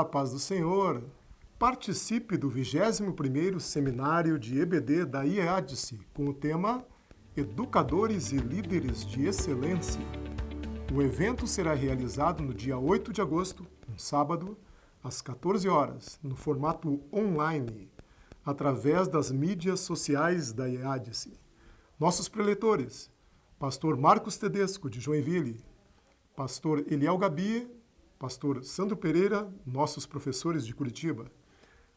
Olá, paz do Senhor. Participe do 21º Seminário de EBD da IEADSE com o tema Educadores e Líderes de Excelência. O evento será realizado no dia 8 de agosto, um sábado, às 14 horas, no formato online, através das mídias sociais da IEADSE. Nossos preletores, Pastor Marcos Tedesco, de Joinville, Pastor Eliel Gabi, Pastor Sandro Pereira, nossos professores de Curitiba.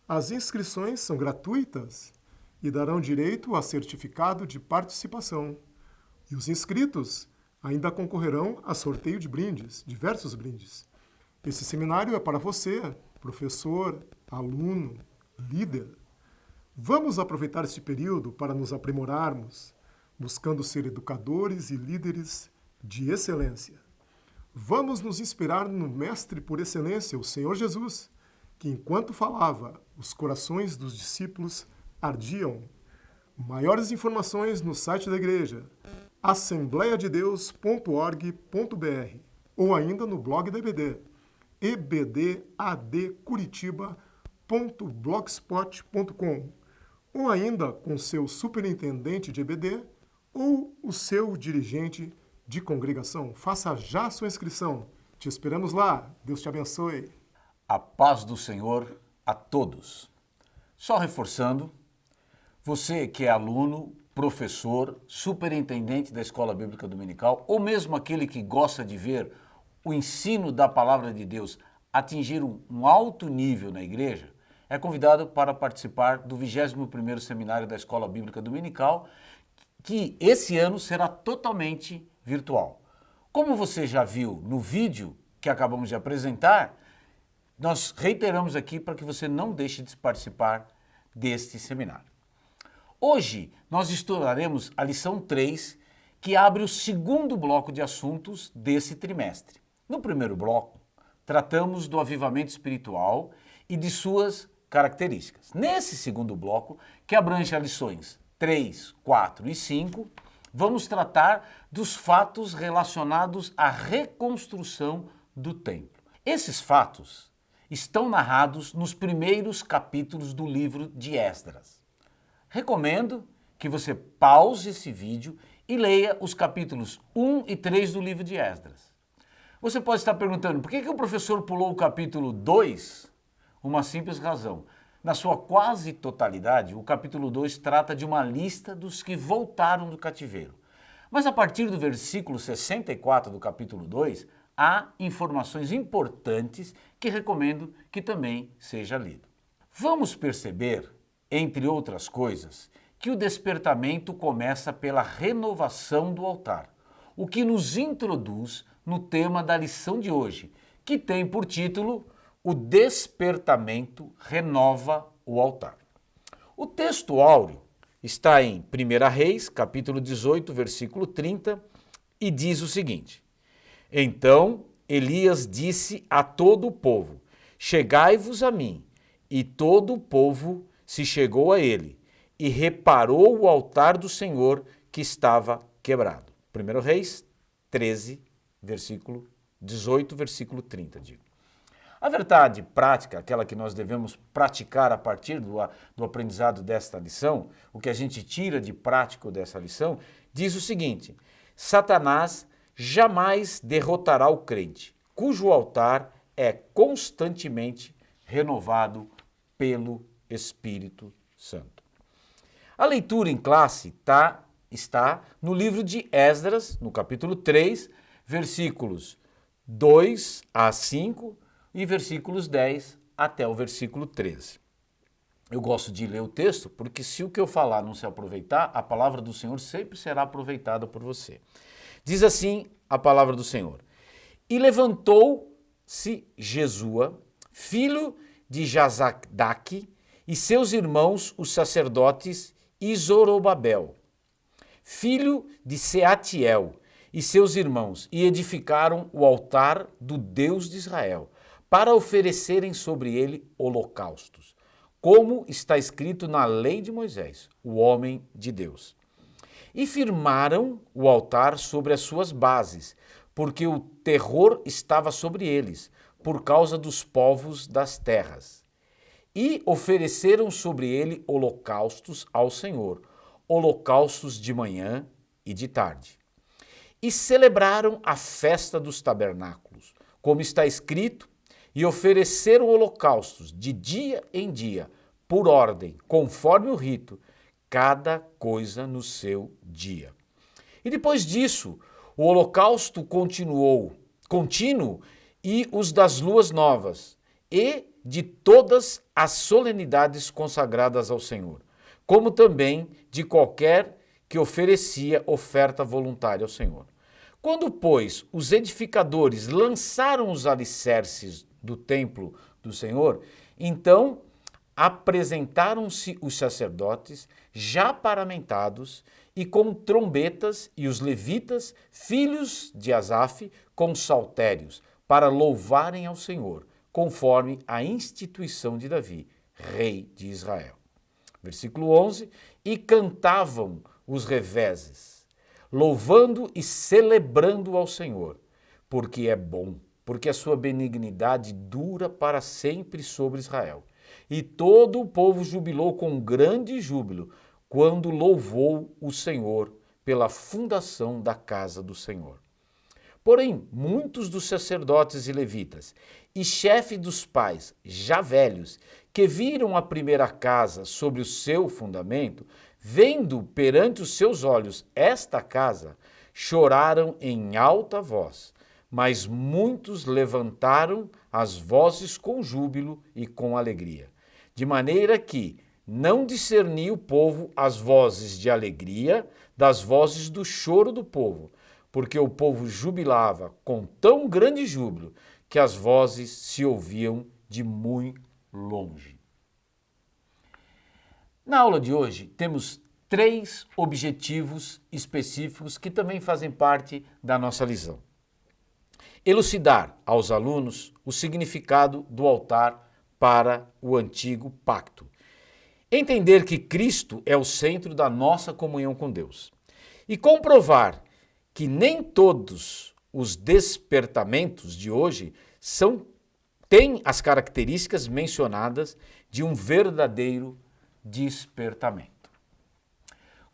As inscrições são gratuitas e darão direito a certificado de participação. E os inscritos ainda concorrerão a sorteio de brindes, diversos brindes. Esse seminário é para você, professor, aluno, líder. Vamos aproveitar este período para nos aprimorarmos, buscando ser educadores e líderes de excelência. Vamos nos inspirar no Mestre por excelência, o Senhor Jesus, que enquanto falava, os corações dos discípulos ardiam. Maiores informações no site da igreja, assembleiadedeus.org.br, ou ainda no blog da EBD, ebdadcuritiba.blogspot.com, ou ainda com seu superintendente de EBD ou o seu dirigente de congregação. Faça já a sua inscrição. Te esperamos lá. Deus te abençoe. A paz do Senhor a todos. Só reforçando, você que é aluno, professor, superintendente da Escola Bíblica Dominical, ou mesmo aquele que gosta de ver o ensino da Palavra de Deus atingir um alto nível na igreja, é convidado para participar do 21º Seminário da Escola Bíblica Dominical, que esse ano será totalmente virtual. Como você já viu no vídeo que acabamos de apresentar, nós reiteramos aqui para que você não deixe de participar deste seminário. Hoje nós estudaremos a lição 3, que abre o segundo bloco de assuntos desse trimestre. No primeiro bloco, tratamos do avivamento espiritual e de suas características. Nesse segundo bloco, que abrange as lições 3, 4 e 5, vamos tratar dos fatos relacionados à reconstrução do templo. Esses fatos estão narrados nos primeiros capítulos do livro de Esdras. Recomendo que você pause esse vídeo e leia os capítulos 1 e 3 do livro de Esdras. Você pode estar perguntando, por que o professor pulou o capítulo 2? Uma simples razão. Na sua quase totalidade, o capítulo 2 trata de uma lista dos que voltaram do cativeiro. Mas a partir do versículo 64 do capítulo 2, há informações importantes que recomendo que também seja lido. Vamos perceber, entre outras coisas, que o despertamento começa pela renovação do altar, o que nos introduz no tema da lição de hoje, que tem por título O despertamento renova o altar. O texto áureo está em 1 Reis, capítulo 18, versículo 30, e diz o seguinte: Então Elias disse a todo o povo: Chegai-vos a mim. E todo o povo se chegou a ele, e reparou o altar do Senhor que estava quebrado. 1 Reis 13, versículo 18, versículo 30, digo. A verdade prática, aquela que nós devemos praticar a partir do aprendizado desta lição, o que a gente tira de prático dessa lição, diz o seguinte: Satanás jamais derrotará o crente, cujo altar é constantemente renovado pelo Espírito Santo. A leitura em classe está no livro de Esdras, no capítulo 3, versículos 2 a 5, e versículos 10 até o versículo 13. Eu gosto de ler o texto porque se o que eu falar não se aproveitar, a palavra do Senhor sempre será aproveitada por você. Diz assim a palavra do Senhor: E levantou-se Jesua, filho de Jazadaque, e seus irmãos, os sacerdotes, e Zorobabel, filho de Seatiel, e seus irmãos, e edificaram o altar do Deus de Israel, para oferecerem sobre ele holocaustos, como está escrito na lei de Moisés, o homem de Deus. E firmaram o altar sobre as suas bases, porque o terror estava sobre eles, por causa dos povos das terras. E ofereceram sobre ele holocaustos ao Senhor, holocaustos de manhã e de tarde. E celebraram a festa dos tabernáculos, como está escrito, e ofereceram holocaustos de dia em dia, por ordem, conforme o rito, cada coisa no seu dia. E depois disso, o holocausto contínuo e os das luas novas, e de todas as solenidades consagradas ao Senhor, como também de qualquer que oferecia oferta voluntária ao Senhor. Quando, pois, os edificadores lançaram os alicerces do templo do Senhor, então apresentaram-se os sacerdotes já paramentados e com trombetas, e os levitas, filhos de Asaf, com saltérios, para louvarem ao Senhor, conforme a instituição de Davi, rei de Israel. Versículo 11, e cantavam os reveses, louvando e celebrando ao Senhor, porque é bom, porque a sua benignidade dura para sempre sobre Israel. E todo o povo jubilou com grande júbilo, quando louvou o Senhor pela fundação da casa do Senhor. Porém, muitos dos sacerdotes e levitas e chefe dos pais, já velhos, que viram a primeira casa sobre o seu fundamento, vendo perante os seus olhos esta casa, choraram em alta voz, mas muitos levantaram as vozes com júbilo e com alegria, de maneira que não discernia o povo as vozes de alegria das vozes do choro do povo, porque o povo jubilava com tão grande júbilo que as vozes se ouviam de muito longe. Na aula de hoje, temos 3 objetivos específicos que também fazem parte da nossa lição. Elucidar aos alunos o significado do altar para o antigo pacto. Entender que Cristo é o centro da nossa comunhão com Deus. E comprovar que nem todos os despertamentos de hoje têm as características mencionadas de um verdadeiro despertamento.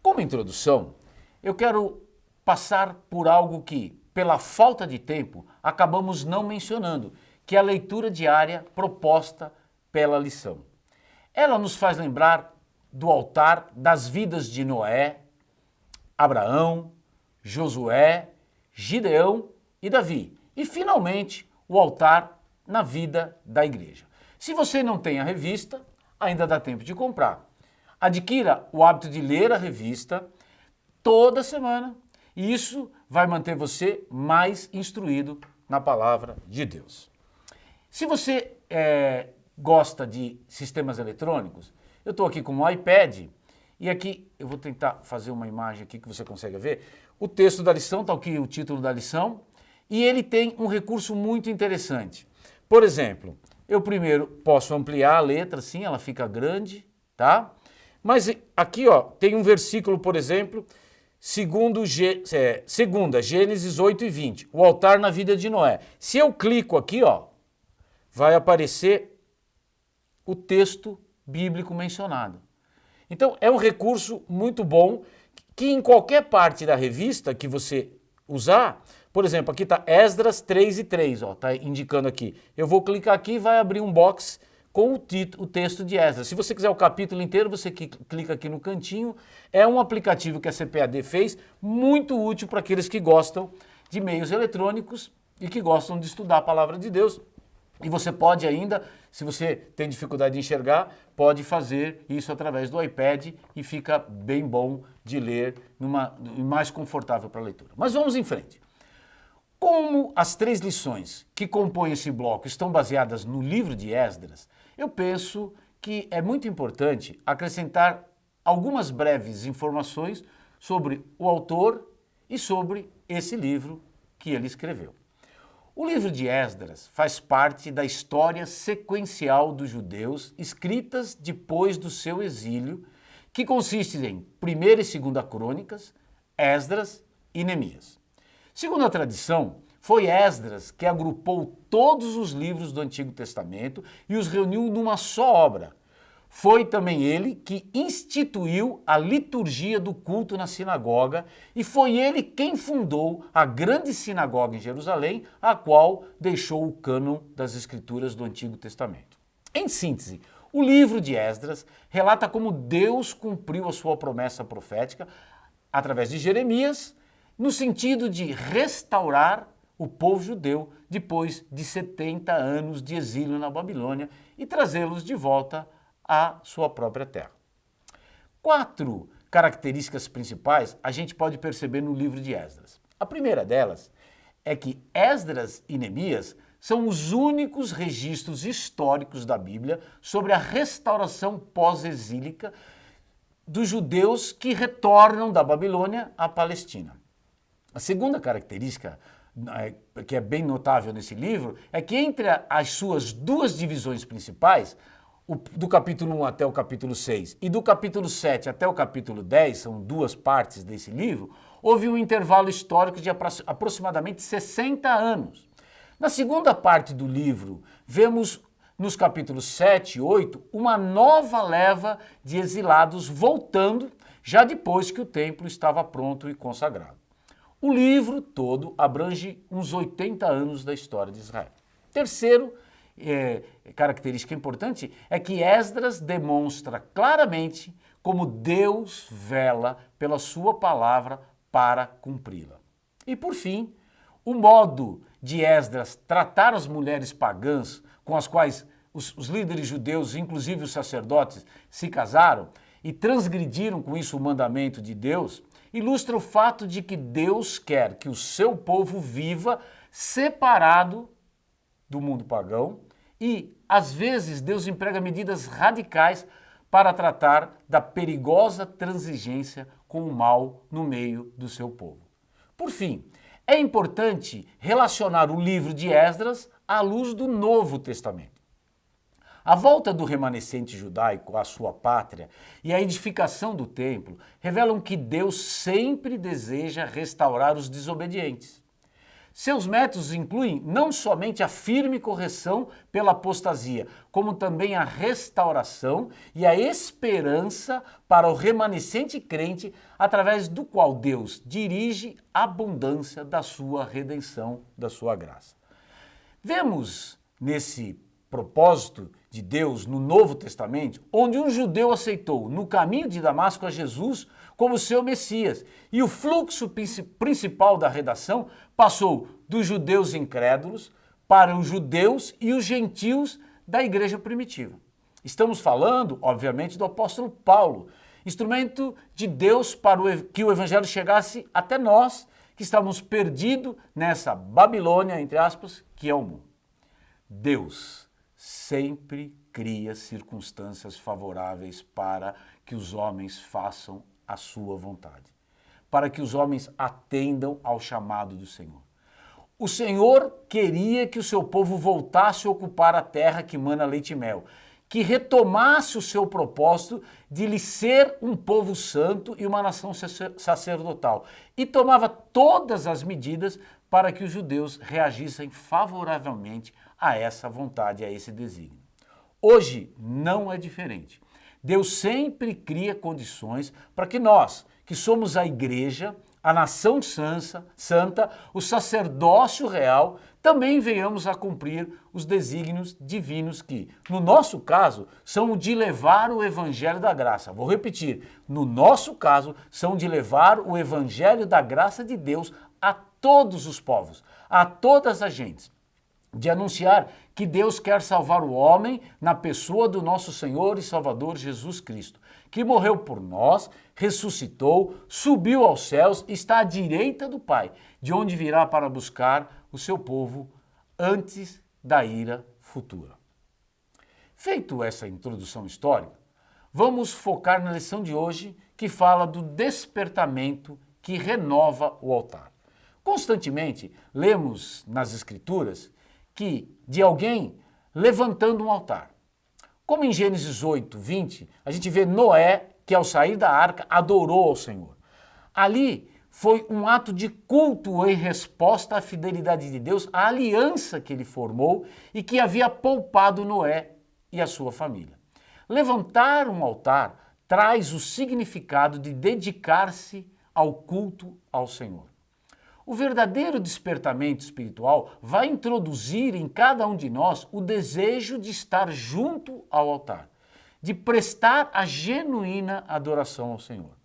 Como introdução, eu quero passar por algo que, pela falta de tempo, acabamos não mencionando, que é a leitura diária proposta pela lição. Ela nos faz lembrar do altar das vidas de Noé, Abraão, Josué, Gideão e Davi. E, finalmente, o altar na vida da igreja. Se você não tem a revista, ainda dá tempo de comprar. Adquira o hábito de ler a revista toda semana e isso vai manter você mais instruído na palavra de Deus. Se você gosta de sistemas eletrônicos, eu estou aqui com um iPad e aqui eu vou tentar fazer uma imagem aqui que você consegue ver. O texto da lição, está aqui o título da lição, e ele tem um recurso muito interessante. Por exemplo, eu primeiro posso ampliar a letra, assim, ela fica grande, tá? Mas aqui, ó, tem um versículo, por exemplo, segunda, Gênesis 8 e 20, o altar na vida de Noé. Se eu clico aqui, ó, vai aparecer o texto bíblico mencionado. Então, é um recurso muito bom que em qualquer parte da revista que você usar, por exemplo, aqui está Esdras 3 e 3, ó, tá indicando aqui. Eu vou clicar aqui e vai abrir um box com o texto de Esdras. Se você quiser o capítulo inteiro, você clica aqui no cantinho. É um aplicativo que a CPAD fez, muito útil para aqueles que gostam de meios eletrônicos e que gostam de estudar a palavra de Deus. E você pode ainda, se você tem dificuldade de enxergar, pode fazer isso através do iPad e fica bem bom de ler e mais confortável para a leitura. Mas vamos em frente. Como as 3 lições que compõem esse bloco estão baseadas no livro de Esdras, eu penso que é muito importante acrescentar algumas breves informações sobre o autor e sobre esse livro que ele escreveu. O livro de Esdras faz parte da história sequencial dos judeus escritas depois do seu exílio, que consiste em 1ª e 2ª Crônicas, Esdras e Neemias. Segundo a tradição, foi Esdras que agrupou todos os livros do Antigo Testamento e os reuniu numa só obra. Foi também ele que instituiu a liturgia do culto na sinagoga e foi ele quem fundou a grande sinagoga em Jerusalém, a qual deixou o cânon das escrituras do Antigo Testamento. Em síntese, o livro de Esdras relata como Deus cumpriu a sua promessa profética através de Jeremias, no sentido de restaurar o povo judeu depois de 70 anos de exílio na Babilônia e trazê-los de volta à sua própria terra. 4 características principais a gente pode perceber no livro de Esdras. A primeira delas é que Esdras e Neemias são os únicos registros históricos da Bíblia sobre a restauração pós-exílica dos judeus que retornam da Babilônia à Palestina. A segunda característica que é bem notável nesse livro é que entre as suas duas divisões principais, do capítulo 1 até o capítulo 6 e do capítulo 7 até o capítulo 10, são duas partes desse livro, houve um intervalo histórico de aproximadamente 60 anos. Na segunda parte do livro, vemos nos capítulos 7 e 8 uma nova leva de exilados voltando, já depois que o templo estava pronto e consagrado. O livro todo abrange uns 80 anos da história de Israel. Terceiro, característica importante é que Esdras demonstra claramente como Deus vela pela sua palavra para cumpri-la. E por fim, o modo de Esdras tratar as mulheres pagãs com as quais os líderes judeus, inclusive os sacerdotes, se casaram e transgrediram com isso o mandamento de Deus, ilustra o fato de que Deus quer que o seu povo viva separado do mundo pagão e, às vezes, Deus emprega medidas radicais para tratar da perigosa transigência com o mal no meio do seu povo. Por fim, é importante relacionar o livro de Esdras à luz do Novo Testamento. A volta do remanescente judaico à sua pátria e a edificação do templo revelam que Deus sempre deseja restaurar os desobedientes. Seus métodos incluem não somente a firme correção pela apostasia, como também a restauração e a esperança para o remanescente crente, através do qual Deus dirige a abundância da sua redenção, da sua graça. Vemos nesse propósito de Deus no Novo Testamento, onde um judeu aceitou no caminho de Damasco a Jesus como seu Messias, e o fluxo principal da redação passou dos judeus incrédulos para os judeus e os gentios da igreja primitiva. Estamos falando, obviamente, do apóstolo Paulo, instrumento de Deus para que o evangelho chegasse até nós, que estávamos perdidos nessa Babilônia, entre aspas, que é o mundo. Deus sempre cria circunstâncias favoráveis para que os homens façam a sua vontade, para que os homens atendam ao chamado do Senhor. O Senhor queria que o seu povo voltasse a ocupar a terra que mana leite e mel, que retomasse o seu propósito de lhe ser um povo santo e uma nação sacerdotal, e tomava todas as medidas para que os judeus reagissem favoravelmente a essa vontade, a esse desígnio. Hoje não é diferente. Deus sempre cria condições para que nós, que somos a igreja, a nação santa, o sacerdócio real, também venhamos a cumprir os desígnios divinos que, no nosso caso, são de levar o evangelho da graça. Vou repetir, no nosso caso, são de levar o evangelho da graça de Deus a todos os povos, a todas as gentes. De anunciar que Deus quer salvar o homem na pessoa do nosso Senhor e Salvador Jesus Cristo, que morreu por nós, ressuscitou, subiu aos céus, está à direita do Pai, de onde virá para buscar o seu povo antes da ira futura. Feito essa introdução histórica, vamos focar na lição de hoje, que fala do despertamento que renova o altar. Constantemente lemos nas Escrituras de alguém levantando um altar. Como em Gênesis 8, 20, a gente vê Noé, que ao sair da arca adorou ao Senhor. Ali foi um ato de culto em resposta à fidelidade de Deus, à aliança que ele formou e que havia poupado Noé e a sua família. Levantar um altar traz o significado de dedicar-se ao culto ao Senhor. O verdadeiro despertamento espiritual vai introduzir em cada um de nós o desejo de estar junto ao altar, de prestar a genuína adoração ao Senhor.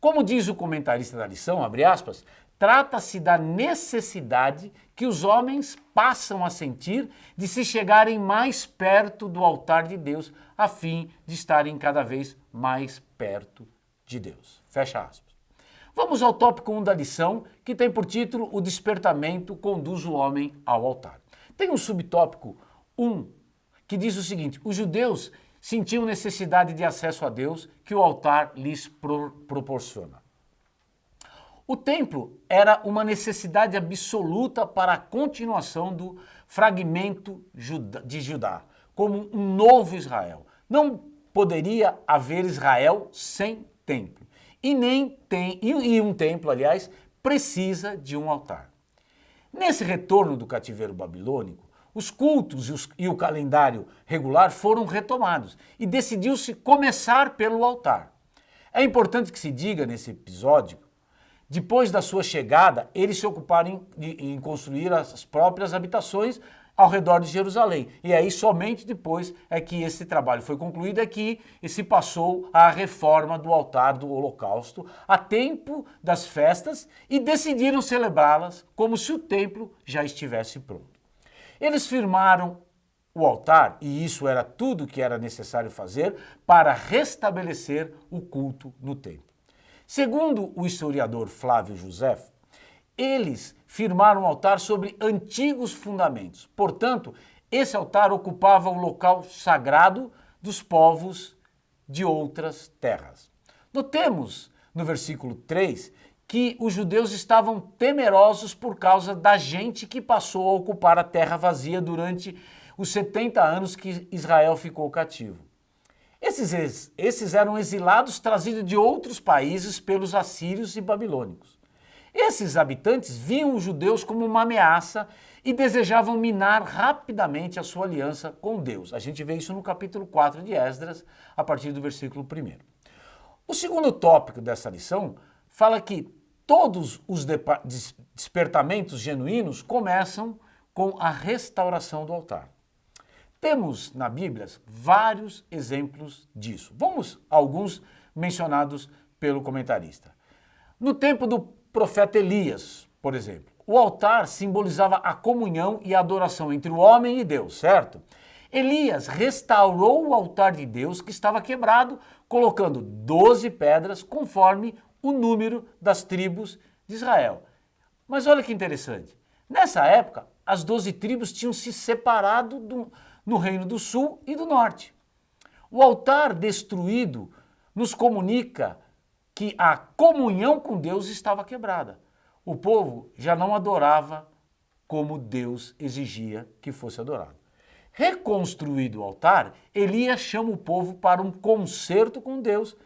Como diz o comentarista da lição, abre aspas, trata-se da necessidade que os homens passam a sentir de se chegarem mais perto do altar de Deus, a fim de estarem cada vez mais perto de Deus. Fecha aspas. Vamos ao tópico 1 da lição, que tem por título O despertamento conduz o homem ao altar. Tem um subtópico 1 que diz o seguinte: os judeus sentiam necessidade de acesso a Deus que o altar lhes proporciona. O templo era uma necessidade absoluta para a continuação do fragmento de Judá, como um novo Israel. Não poderia haver Israel sem templo. E um templo, aliás, precisa de um altar. Nesse retorno do cativeiro babilônico, os cultos e o calendário regular foram retomados e decidiu-se começar pelo altar. É importante que se diga nesse episódio, depois da sua chegada, eles se ocuparam em construir as próprias habitações ao redor de Jerusalém. E aí somente depois é que esse trabalho foi concluído, é que se passou a reforma do altar do holocausto a tempo das festas e decidiram celebrá-las como se o templo já estivesse pronto. Eles firmaram o altar, e isso era tudo que era necessário fazer para restabelecer o culto no templo. Segundo o historiador Flávio Josefo, eles firmaram o altar sobre antigos fundamentos. Portanto, esse altar ocupava o local sagrado dos povos de outras terras. Notemos no versículo 3 que os judeus estavam temerosos por causa da gente que passou a ocupar a terra vazia durante os 70 anos que Israel ficou cativo. Esses eram exilados trazidos de outros países pelos assírios e babilônicos. Esses habitantes viam os judeus como uma ameaça e desejavam minar rapidamente a sua aliança com Deus. A gente vê isso no capítulo 4 de Esdras, a partir do versículo 1. O segundo tópico dessa lição fala que todos os despertamentos genuínos começam com a restauração do altar. Temos na Bíblia vários exemplos disso. Vamos a alguns mencionados pelo comentarista. No tempo do profeta Elias, por exemplo, o altar simbolizava a comunhão e a adoração entre o homem e Deus, certo? Elias restaurou o altar de Deus que estava quebrado, colocando 12 pedras conforme o número das tribos de Israel. Mas olha que interessante, nessa época as 12 tribos tinham se separado no Reino do Sul e do Norte. O altar destruído nos comunica que a comunhão com Deus estava quebrada. O povo já não adorava como Deus exigia que fosse adorado. Reconstruído o altar, Elias chama o povo para um concerto com Deus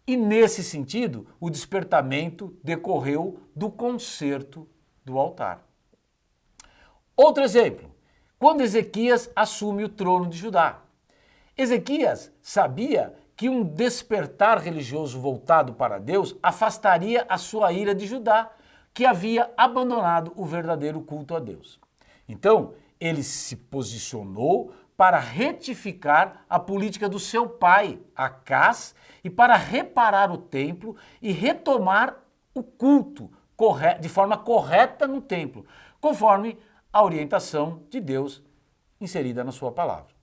e, nesse sentido, o despertamento decorreu do concerto do altar. Outro exemplo, quando Ezequias assume o trono de Judá. Ezequias sabia que um despertar religioso voltado para Deus afastaria a sua ira de Judá, que havia abandonado o verdadeiro culto a Deus. Então, ele se posicionou para retificar a política do seu pai, Acás, e para reparar o templo e retomar o culto de forma correta no templo, conforme a orientação de Deus inserida na sua palavra.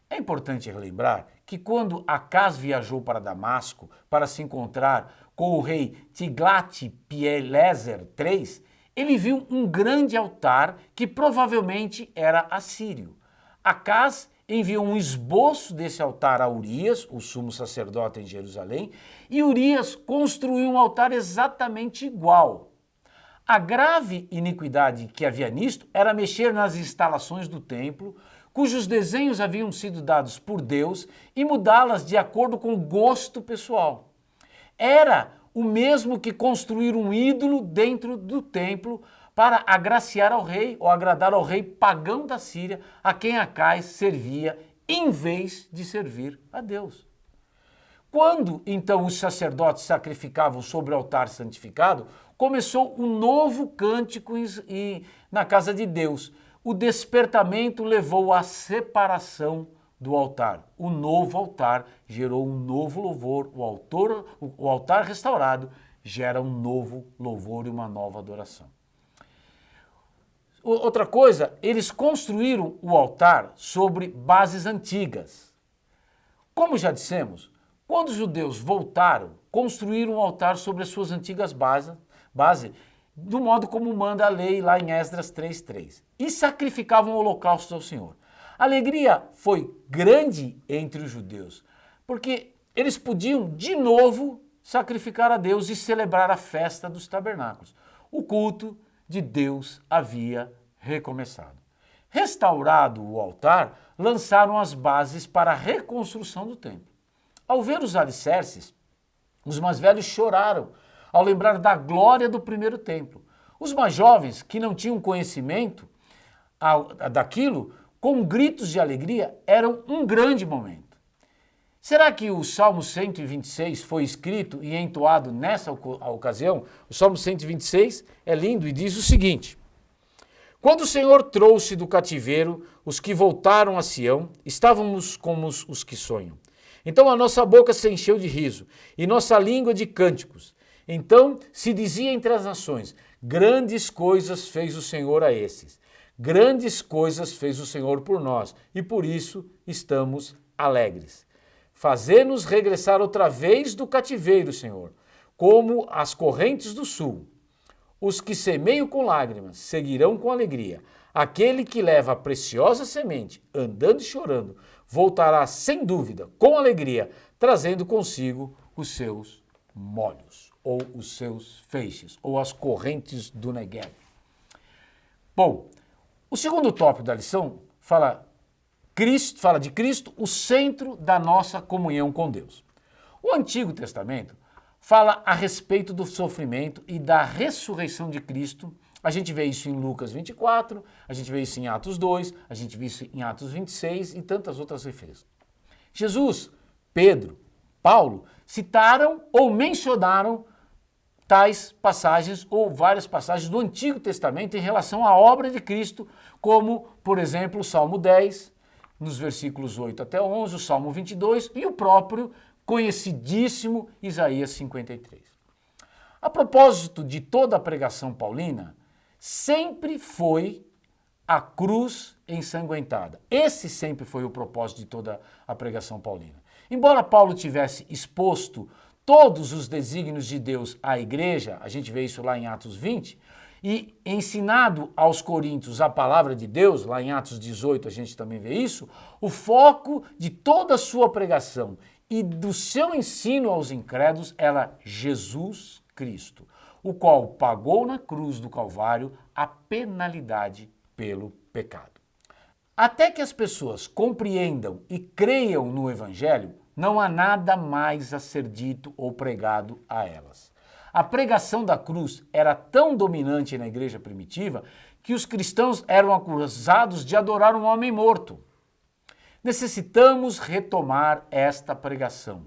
É importante relembrar que quando Acás viajou para Damasco para se encontrar com o rei Tiglat-Pileser III, ele viu um grande altar que provavelmente era assírio. Acás enviou um esboço desse altar a Urias, o sumo sacerdote em Jerusalém, e Urias construiu um altar exatamente igual. A grave iniquidade que havia nisto era mexer nas instalações do templo, cujos desenhos haviam sido dados por Deus, e mudá-las de acordo com o gosto pessoal. Era o mesmo que construir um ídolo dentro do templo para agraciar ao rei ou agradar ao rei pagão da Síria, a quem Acais servia em vez de servir a Deus. Quando, então, os sacerdotes sacrificavam sobre o altar santificado, começou um novo cântico na casa de Deus. O despertamento levou à separação do altar. O novo altar gerou um novo louvor. O altar restaurado gera um novo louvor e uma nova adoração. Outra coisa, eles construíram o altar sobre bases antigas. Como já dissemos, quando os judeus voltaram, construíram um altar sobre as suas antigas bases, do modo como manda a lei lá em Esdras 3:3, e sacrificavam holocaustos ao Senhor. A alegria foi grande entre os judeus, porque eles podiam de novo sacrificar a Deus e celebrar a festa dos tabernáculos. O culto de Deus havia recomeçado. Restaurado o altar, lançaram as bases para a reconstrução do templo. Ao ver os alicerces, os mais velhos choraram ao lembrar da glória do primeiro templo. Os mais jovens, que não tinham conhecimento daquilo, com gritos de alegria, eram um grande momento. Será que o Salmo 126 foi escrito e entoado nessa ocasião? O Salmo 126 é lindo e diz o seguinte: quando o Senhor trouxe do cativeiro os que voltaram a Sião, estávamos como os que sonham. Então a nossa boca se encheu de riso e nossa língua de cânticos. Então se dizia entre as nações: grandes coisas fez o Senhor a esses. Grandes coisas fez o Senhor por nós e por isso estamos alegres. Fazê-nos regressar outra vez do cativeiro, Senhor, como as correntes do sul. Os que semeiam com lágrimas seguirão com alegria. Aquele que leva a preciosa semente, andando e chorando, voltará sem dúvida, com alegria, trazendo consigo os seus molhos, ou os seus feixes, ou as correntes do Negueb. Bom, o segundo tópico da lição fala de Cristo, o centro da nossa comunhão com Deus. O Antigo Testamento fala a respeito do sofrimento e da ressurreição de Cristo. A gente vê isso em Lucas 24, a gente vê isso em Atos 2, a gente vê isso em Atos 26 e tantas outras referências. Jesus, Pedro, Paulo citaram ou mencionaram tais passagens ou várias passagens do Antigo Testamento em relação à obra de Cristo, como, por exemplo, o Salmo 10, nos versículos 8 até 11, o Salmo 22 e o próprio conhecidíssimo Isaías 53. A propósito de toda a pregação paulina, sempre foi a cruz ensanguentada. Esse sempre foi o propósito de toda a pregação paulina. Embora Paulo tivesse exposto todos os desígnios de Deus à igreja, a gente vê isso lá em Atos 20, e ensinado aos coríntios a palavra de Deus, lá em Atos 18 a gente também vê isso, o foco de toda a sua pregação e do seu ensino aos incrédulos era Jesus Cristo, o qual pagou na cruz do Calvário a penalidade pelo pecado. Até que as pessoas compreendam e creiam no Evangelho, não há nada mais a ser dito ou pregado a elas. A pregação da cruz era tão dominante na igreja primitiva que os cristãos eram acusados de adorar um homem morto. Necessitamos retomar esta pregação.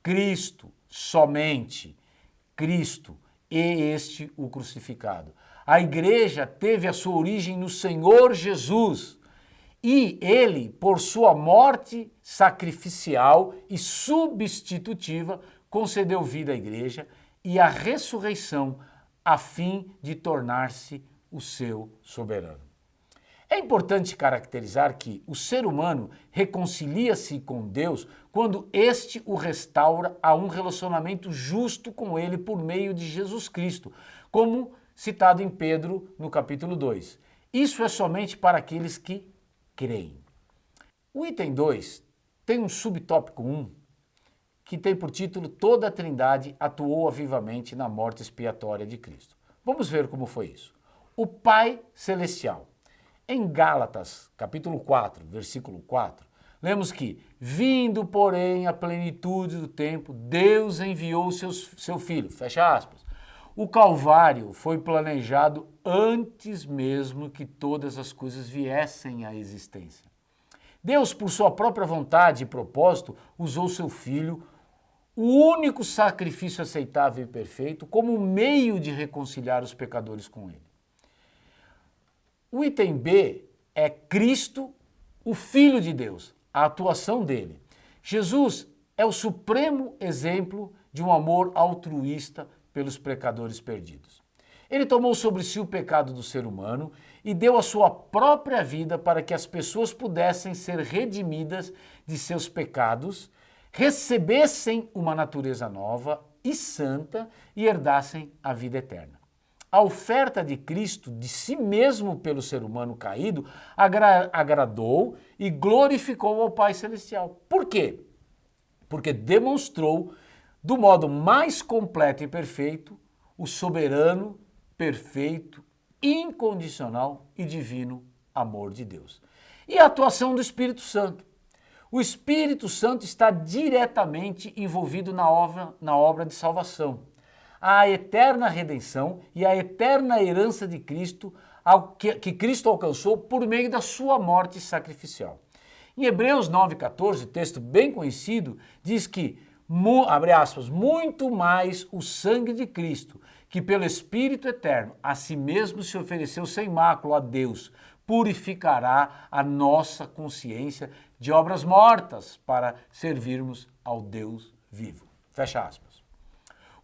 Cristo, somente Cristo, e este o crucificado. A igreja teve a sua origem no Senhor Jesus e ele, por sua morte sacrificial e substitutiva, concedeu vida à igreja e a ressurreição a fim de tornar-se o seu soberano. É importante caracterizar que o ser humano reconcilia-se com Deus quando este o restaura a um relacionamento justo com ele por meio de Jesus Cristo, como citado em Pedro no capítulo 2. Isso é somente para aqueles que creem. O item 2 tem um subtópico 1 que tem por título Toda a Trindade atuou avivamente na morte expiatória de Cristo. Vamos ver como foi isso. O Pai Celestial. Em Gálatas, capítulo 4, versículo 4, lemos que, vindo, porém, a plenitude do tempo, Deus enviou seu Filho, fecha aspas. O Calvário foi planejado antes mesmo que todas as coisas viessem à existência. Deus, por sua própria vontade e propósito, usou seu Filho, o único sacrifício aceitável e perfeito, como meio de reconciliar os pecadores com Ele. O item B é Cristo, o Filho de Deus, a atuação dele. Jesus é o supremo exemplo de um amor altruísta pelos pecadores perdidos. Ele tomou sobre si o pecado do ser humano e deu a sua própria vida para que as pessoas pudessem ser redimidas de seus pecados, recebessem uma natureza nova e santa e herdassem a vida eterna. A oferta de Cristo de si mesmo pelo ser humano caído agradou e glorificou ao Pai Celestial. Por quê? Porque demonstrou, do modo mais completo e perfeito, o soberano, perfeito, incondicional e divino amor de Deus. E a atuação do Espírito Santo. O Espírito Santo está diretamente envolvido na obra de salvação. A eterna redenção e a eterna herança de Cristo, que Cristo alcançou por meio da sua morte sacrificial. Em Hebreus 9,14, texto bem conhecido, diz que, abre aspas, muito mais o sangue de Cristo, que pelo Espírito eterno a si mesmo se ofereceu sem mácula a Deus, purificará a nossa consciência de obras mortas para servirmos ao Deus vivo. Fecha aspas.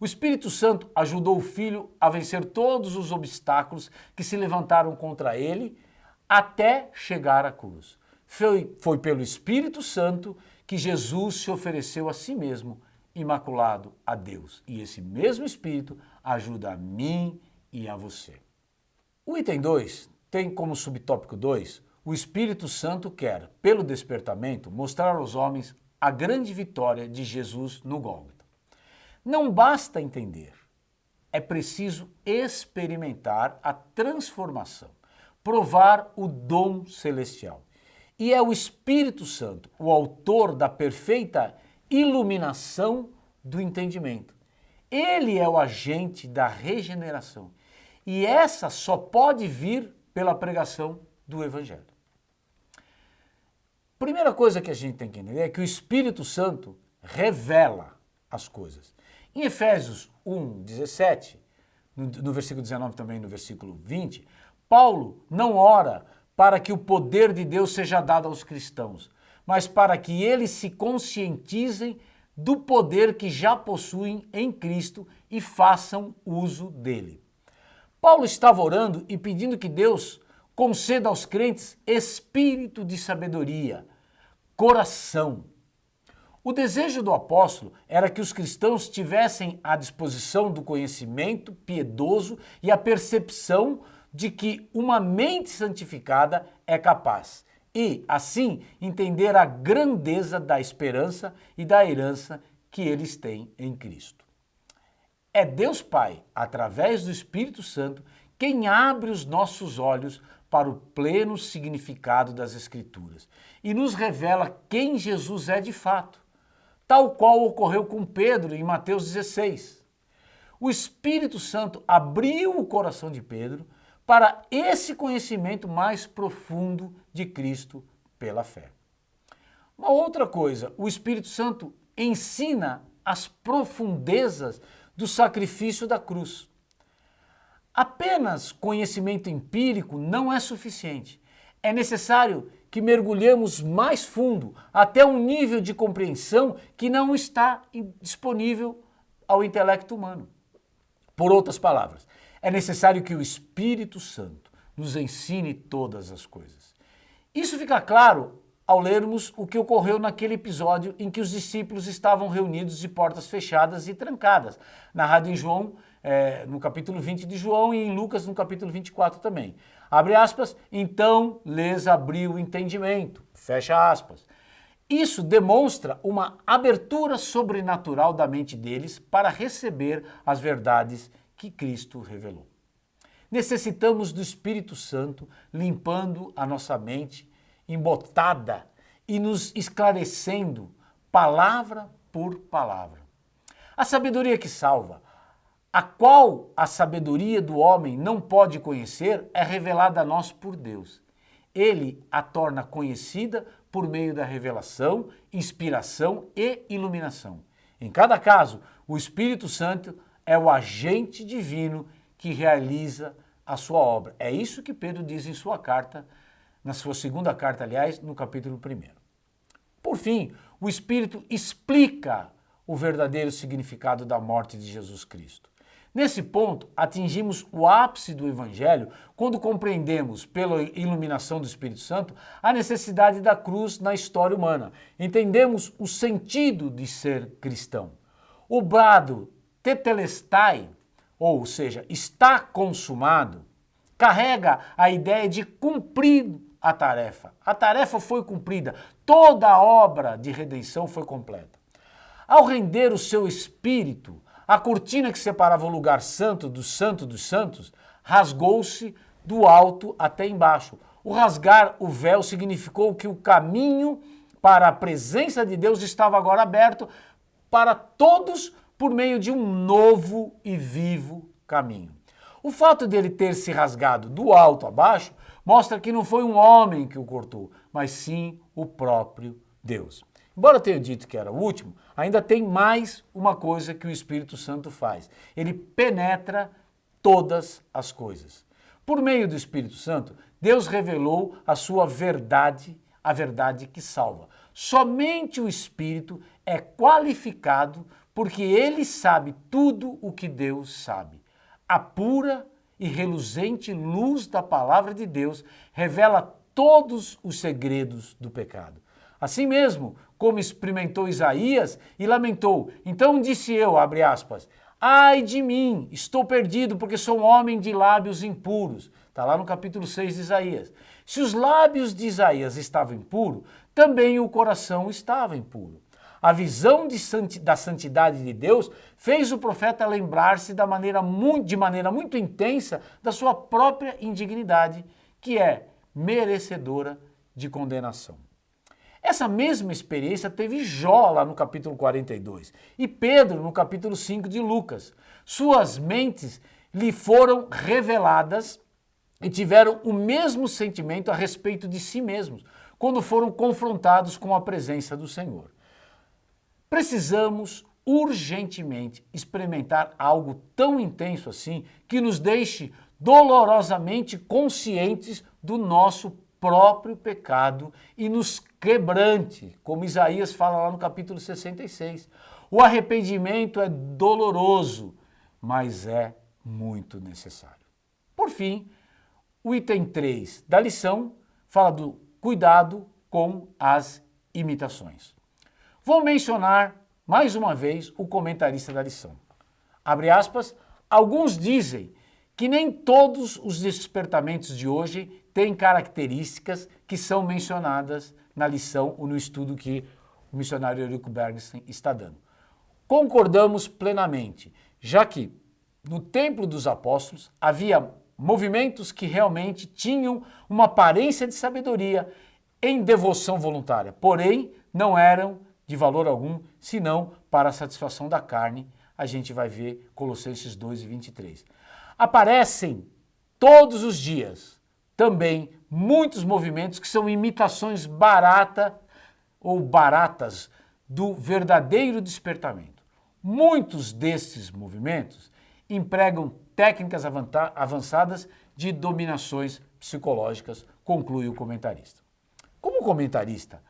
O Espírito Santo ajudou o Filho a vencer todos os obstáculos que se levantaram contra ele até chegar à cruz. Foi pelo Espírito Santo que Jesus se ofereceu a si mesmo, imaculado a Deus. E esse mesmo Espírito ajuda a mim e a você. O item 2 tem como subtópico 2, o Espírito Santo quer, pelo despertamento, mostrar aos homens a grande vitória de Jesus no Gólgota. Não basta entender, é preciso experimentar a transformação, provar o dom celestial. E é o Espírito Santo, o autor da perfeita iluminação do entendimento. Ele é o agente da regeneração. E essa só pode vir pela pregação do Evangelho. Primeira coisa que a gente tem que entender é que o Espírito Santo revela as coisas. Em Efésios 1:17, no versículo 19 também no versículo 20, Paulo não ora para que o poder de Deus seja dado aos cristãos, mas para que eles se conscientizem do poder que já possuem em Cristo e façam uso dele. Paulo estava orando e pedindo que Deus conceda aos crentes espírito de sabedoria, coração. O desejo do apóstolo era que os cristãos tivessem à disposição do conhecimento piedoso e a percepção de que uma mente santificada é capaz e, assim, entender a grandeza da esperança e da herança que eles têm em Cristo. É Deus Pai, através do Espírito Santo, quem abre os nossos olhos para o pleno significado das Escrituras e nos revela quem Jesus é de fato, tal qual ocorreu com Pedro em Mateus 16. O Espírito Santo abriu o coração de Pedro para esse conhecimento mais profundo de Cristo pela fé. Uma outra coisa, o Espírito Santo ensina as profundezas do sacrifício da cruz. Apenas conhecimento empírico não é suficiente. É necessário que mergulhemos mais fundo, até um nível de compreensão que não está disponível ao intelecto humano. Por outras palavras, é necessário que o Espírito Santo nos ensine todas as coisas. Isso fica claro ao lermos o que ocorreu naquele episódio em que os discípulos estavam reunidos de portas fechadas e trancadas, narrado em João, no capítulo 20 de João e em Lucas no capítulo 24 também. Abre aspas, então lhes abriu o entendimento, fecha aspas. Isso demonstra uma abertura sobrenatural da mente deles para receber as verdades que Cristo revelou. Necessitamos do Espírito Santo limpando a nossa mente embotada e nos esclarecendo palavra por palavra. A sabedoria que salva, a qual a sabedoria do homem não pode conhecer, é revelada a nós por Deus. Ele a torna conhecida por meio da revelação, inspiração e iluminação. Em cada caso, o Espírito Santo é o agente divino que realiza a sua obra. É isso que Pedro diz em sua carta, na sua segunda carta, aliás, no capítulo 1. Por fim, o Espírito explica o verdadeiro significado da morte de Jesus Cristo. Nesse ponto, atingimos o ápice do Evangelho quando compreendemos, pela iluminação do Espírito Santo, a necessidade da cruz na história humana. Entendemos o sentido de ser cristão. O brado tetelestai, ou seja, está consumado, carrega a ideia de cumprir a tarefa. A tarefa foi cumprida, toda a obra de redenção foi completa. Ao render o seu espírito, a cortina que separava o lugar santo dos santos rasgou-se do alto até embaixo. O rasgar o véu significou que o caminho para a presença de Deus estava agora aberto para todos por meio de um novo e vivo caminho. O fato dele ter se rasgado do alto a baixo mostra que não foi um homem que o cortou, mas sim o próprio Deus. Embora eu tenha dito que era o último, ainda tem mais uma coisa que o Espírito Santo faz. Ele penetra todas as coisas. Por meio do Espírito Santo, Deus revelou a sua verdade, a verdade que salva. Somente o Espírito é qualificado porque ele sabe tudo o que Deus sabe. A pura e reluzente luz da palavra de Deus revela todos os segredos do pecado. Assim mesmo, como experimentou Isaías e lamentou, então disse eu, abre aspas, ai de mim, estou perdido porque sou um homem de lábios impuros. Está lá no capítulo 6 de Isaías. Se os lábios de Isaías estavam impuros, também o coração estava impuro. A visão da santidade de Deus fez o profeta lembrar-se de maneira muito intensa da sua própria indignidade, que é merecedora de condenação. Essa mesma experiência teve Jó lá no capítulo 42 e Pedro no capítulo 5 de Lucas. Suas mentes lhe foram reveladas e tiveram o mesmo sentimento a respeito de si mesmos, quando foram confrontados com a presença do Senhor. Precisamos urgentemente experimentar algo tão intenso assim que nos deixe dolorosamente conscientes do nosso próprio pecado e nos quebrante, como Isaías fala lá no capítulo 66. O arrependimento é doloroso, mas é muito necessário. Por fim, o item 3 da lição fala do cuidado com as imitações. Vou mencionar mais uma vez o comentarista da lição. Abre aspas, alguns dizem que nem todos os despertamentos de hoje têm características que são mencionadas na lição ou no estudo que o missionário Eurico Bernstein está dando. Concordamos plenamente, já que no Templo dos Apóstolos havia movimentos que realmente tinham uma aparência de sabedoria em devoção voluntária, porém não eram de valor algum, senão para a satisfação da carne. A gente vai ver Colossenses 2:23. Aparecem todos os dias também muitos movimentos que são imitações baratas do verdadeiro despertamento. Muitos desses movimentos empregam técnicas avançadas de dominações psicológicas, conclui o comentarista. Como o comentarista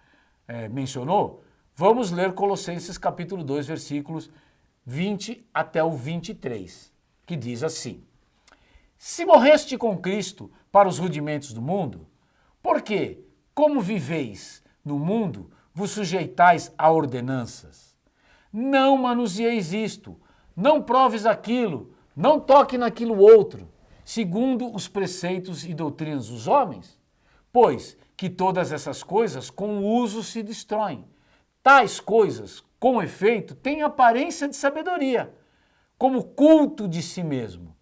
mencionou, vamos ler Colossenses capítulo 2, versículos 20 até o 23, que diz assim: se morreste com Cristo para os rudimentos do mundo, por que, como viveis no mundo, vos sujeitais a ordenanças? Não manuseeis isto, não proves aquilo, não toque naquilo outro, segundo os preceitos e doutrinas dos homens? Pois que todas essas coisas com o uso se destroem. Tais coisas, com efeito, têm aparência de sabedoria, como culto de si mesmo,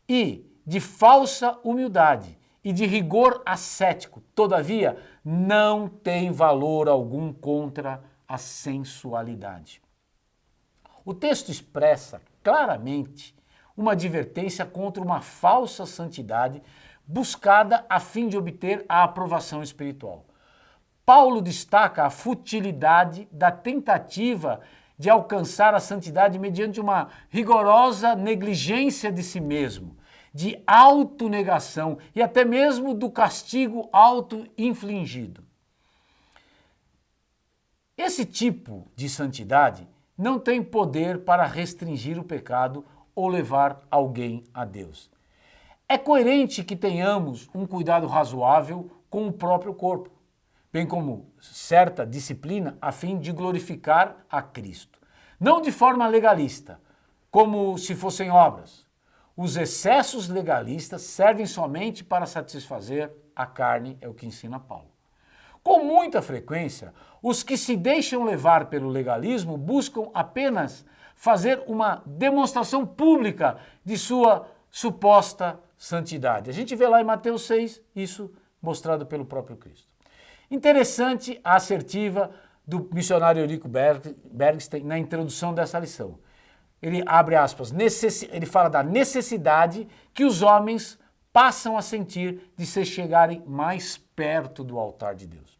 e de falsa humildade, e de rigor ascético. Todavia, não tem valor algum contra a sensualidade. O texto expressa claramente uma advertência contra uma falsa santidade buscada a fim de obter a aprovação espiritual. Paulo destaca a futilidade da tentativa de alcançar a santidade mediante uma rigorosa negligência de si mesmo, de autonegação e até mesmo do castigo auto-infligido. Esse tipo de santidade não tem poder para restringir o pecado ou levar alguém a Deus. É coerente que tenhamos um cuidado razoável com o próprio corpo, bem como certa disciplina a fim de glorificar a Cristo. Não de forma legalista, como se fossem obras. Os excessos legalistas servem somente para satisfazer a carne, é o que ensina Paulo. Com muita frequência, os que se deixam levar pelo legalismo buscam apenas fazer uma demonstração pública de sua suposta santidade. A gente vê lá em Mateus 6 isso mostrado pelo próprio Cristo. Interessante a assertiva do missionário Eurico Bergstein na introdução dessa lição. Ele abre aspas, ele fala da necessidade que os homens passam a sentir de se chegarem mais perto do altar de Deus.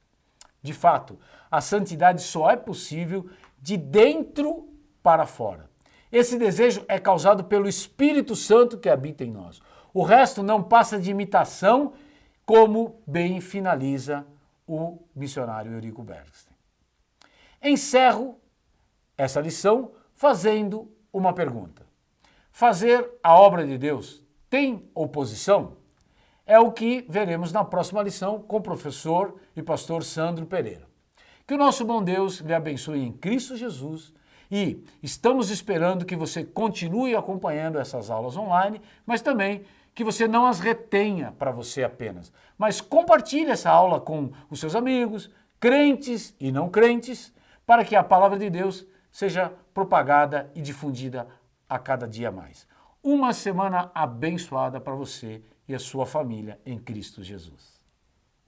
De fato, a santidade só é possível de dentro para fora. Esse desejo é causado pelo Espírito Santo que habita em nós. O resto não passa de imitação, como bem finaliza o missionário Eurico Bergstein. Encerro essa lição fazendo uma pergunta. Fazer a obra de Deus tem oposição? É o que veremos na próxima lição com o professor e pastor Sandro Pereira. Que o nosso bom Deus lhe abençoe em Cristo Jesus e estamos esperando que você continue acompanhando essas aulas online, mas também que você não as retenha para você apenas, mas compartilhe essa aula com os seus amigos, crentes e não crentes, para que a palavra de Deus seja propagada e difundida a cada dia mais. Uma semana abençoada para você e a sua família em Cristo Jesus.